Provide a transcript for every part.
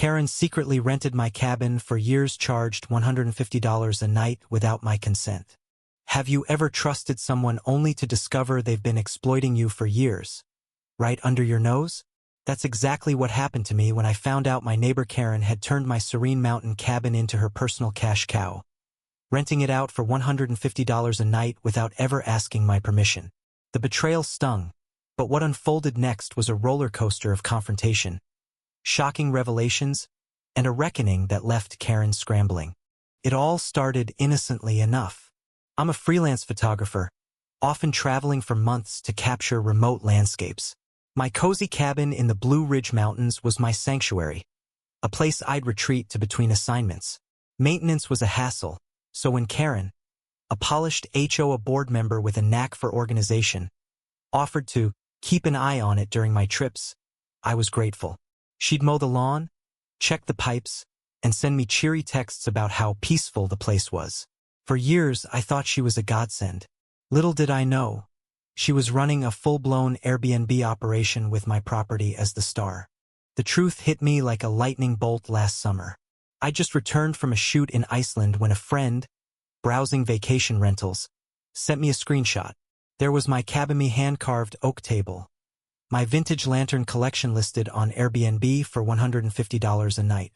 Karen secretly rented my cabin for years, charged $150 a night without my consent. Have you ever trusted someone only to discover they've been exploiting you for years? Right under your nose? That's exactly what happened to me when I found out my neighbor Karen had turned my serene mountain cabin into her personal cash cow, renting it out for $150 a night without ever asking my permission. The betrayal stung, but what unfolded next was a roller coaster of confrontation, shocking revelations, and a reckoning that left Karen scrambling. It all started innocently enough. I'm a freelance photographer, often traveling for months to capture remote landscapes. My cozy cabin in the Blue Ridge Mountains was my sanctuary, a place I'd retreat to between assignments. Maintenance was a hassle, so when Karen, a polished HOA board member with a knack for organization, offered to keep an eye on it during my trips, I was grateful. She'd mow the lawn, check the pipes, and send me cheery texts about how peaceful the place was. For years, I thought she was a godsend. Little did I know, she was running a full-blown Airbnb operation with my property as the star. The truth hit me like a lightning bolt last summer. I just returned from a shoot in Iceland when a friend, browsing vacation rentals, sent me a screenshot. There was my Cabemy hand-carved oak table, my vintage lantern collection listed on Airbnb for $150 a night.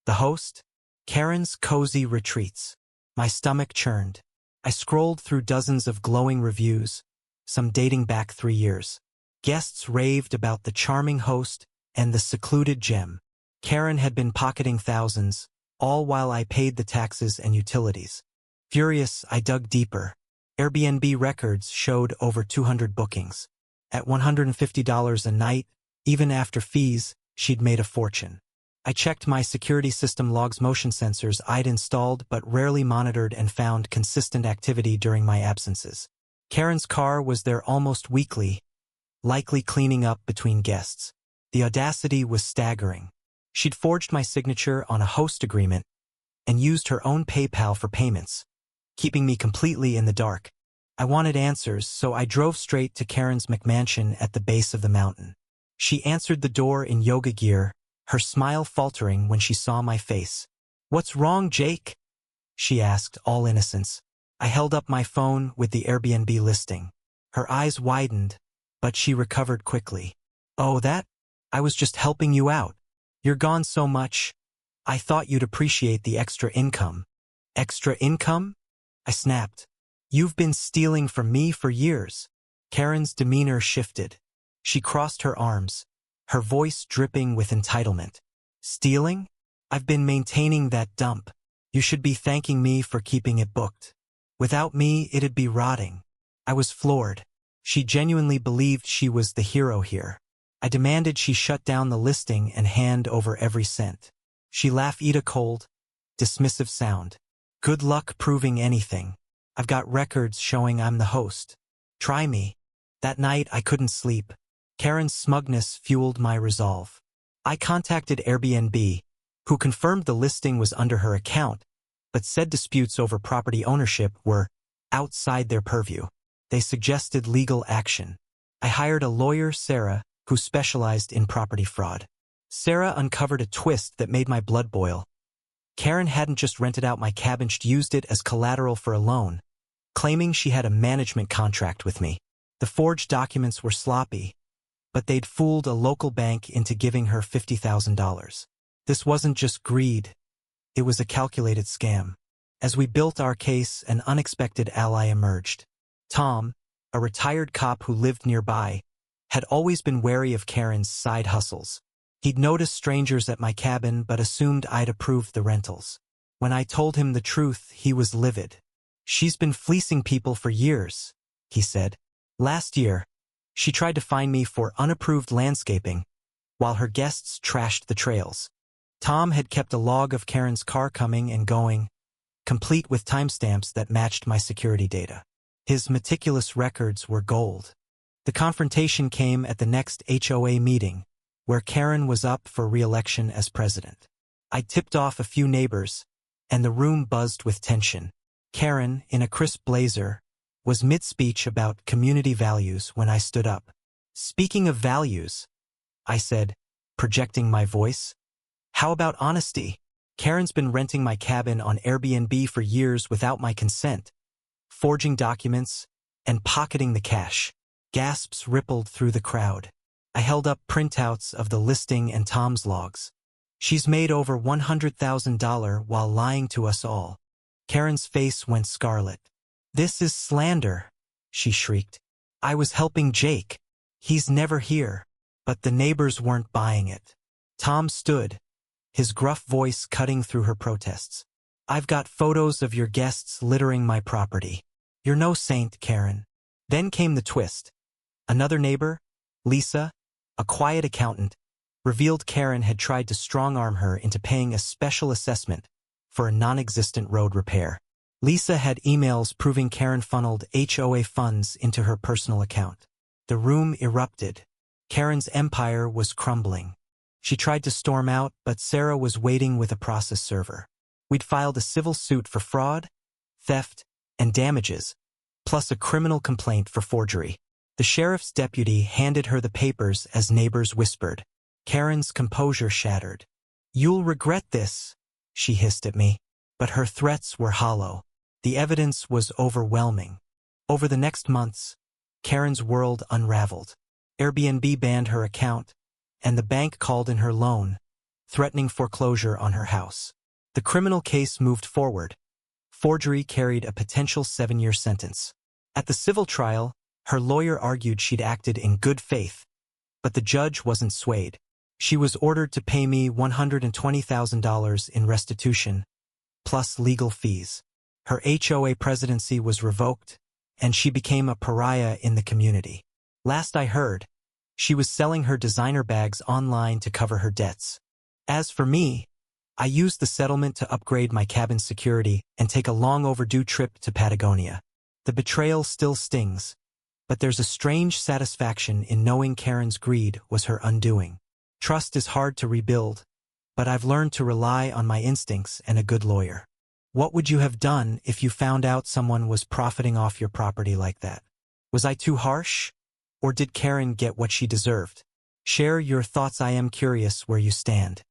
The host? Karen's Cozy Retreats. My stomach churned. I scrolled through dozens of glowing reviews, some dating back 3 years. Guests raved about the charming host and the secluded gem. Karen had been pocketing thousands, all while I paid the taxes and utilities. Furious, I dug deeper. Airbnb records showed over 200 bookings. At $150 a night, even after fees, she'd made a fortune. I checked my security system logs, motion sensors I'd installed but rarely monitored, and found consistent activity during my absences. Karen's car was there almost weekly, likely cleaning up between guests. The audacity was staggering. She'd forged my signature on a host agreement and used her own PayPal for payments, keeping me completely in the dark. I wanted answers, so I drove straight to Karen's McMansion at the base of the mountain. She answered the door in yoga gear, her smile faltering when she saw my face. "What's wrong, Jake?" she asked, all innocence. I held up my phone with the Airbnb listing. Her eyes widened, but she recovered quickly. "Oh, that? I was just helping you out. You're gone so much. I thought you'd appreciate the extra income." "Extra income?" I snapped. "You've been stealing from me for years." Karen's demeanor shifted. She crossed her arms, her voice dripping with entitlement. "Stealing? I've been maintaining that dump. You should be thanking me for keeping it booked. Without me, it'd be rotting." I was floored. She genuinely believed she was the hero here. I demanded she shut down the listing and hand over every cent. She laughed a cold, dismissive sound. "Good luck proving anything. I've got records showing I'm the host. Try me." That night I couldn't sleep. Karen's smugness fueled my resolve. I contacted Airbnb, who confirmed the listing was under her account, but said disputes over property ownership were outside their purview. They suggested legal action. I hired a lawyer, Sarah, who specialized in property fraud. Sarah uncovered a twist that made my blood boil. Karen hadn't just rented out my cabin, she'd used it as collateral for a loan, claiming she had a management contract with me. The forged documents were sloppy, but they'd fooled a local bank into giving her $50,000. This wasn't just greed, it was a calculated scam. As we built our case, an unexpected ally emerged. Tom, a retired cop who lived nearby, had always been wary of Karen's side hustles. He'd noticed strangers at my cabin but assumed I'd approved the rentals. When I told him the truth, he was livid. "She's been fleecing people for years," he said. "Last year, she tried to fine me for unapproved landscaping, while her guests trashed the trails." Tom had kept a log of Karen's car coming and going, complete with timestamps that matched my security data. His meticulous records were gold. The confrontation came at the next HOA meeting, where Karen was up for re-election as president. I tipped off a few neighbors, and the room buzzed with tension. Karen, in a crisp blazer, was mid-speech about community values when I stood up. "Speaking of values," I said, projecting my voice, How about honesty? Karen's been renting my cabin on Airbnb for years without my consent, forging documents, and pocketing the cash. Gasps rippled through the crowd. I held up printouts of the listing and Tom's logs. She's made over $100,000 while lying to us all. Karen's face went scarlet. This is slander, she shrieked. I was helping Jake. He's never here. But the neighbors weren't buying it. Tom stood, his gruff voice cutting through her protests. I've got photos of your guests littering my property. You're no saint, Karen. Then came the twist. Another neighbor, Lisa, a quiet accountant, revealed Karen had tried to strong-arm her into paying a special assessment for a non-existent road repair. Lisa had emails proving Karen funneled HOA funds into her personal account. The room erupted. Karen's empire was crumbling. She tried to storm out, but Sarah was waiting with a process server. We'd filed a civil suit for fraud, theft, and damages, plus a criminal complaint for forgery. The sheriff's deputy handed her the papers as neighbors whispered. Karen's composure shattered. You'll regret this, she hissed at me. But her threats were hollow. The evidence was overwhelming. Over the next months, Karen's world unraveled. Airbnb banned her account, and the bank called in her loan, threatening foreclosure on her house. The criminal case moved forward. Forgery carried a potential 7-year sentence. At the civil trial, her lawyer argued she'd acted in good faith, but the judge wasn't swayed. She was ordered to pay me $120,000 in restitution, plus legal fees. Her HOA presidency was revoked, and she became a pariah in the community. Last I heard, she was selling her designer bags online to cover her debts. As for me, I used the settlement to upgrade my cabin's security and take a long overdue trip to Patagonia. The betrayal still stings, but there's a strange satisfaction in knowing Karen's greed was her undoing. Trust is hard to rebuild, but I've learned to rely on my instincts and a good lawyer. What would you have done if you found out someone was profiting off your property like that? Was I too harsh? Or did Karen get what she deserved? Share your thoughts. I am curious where you stand.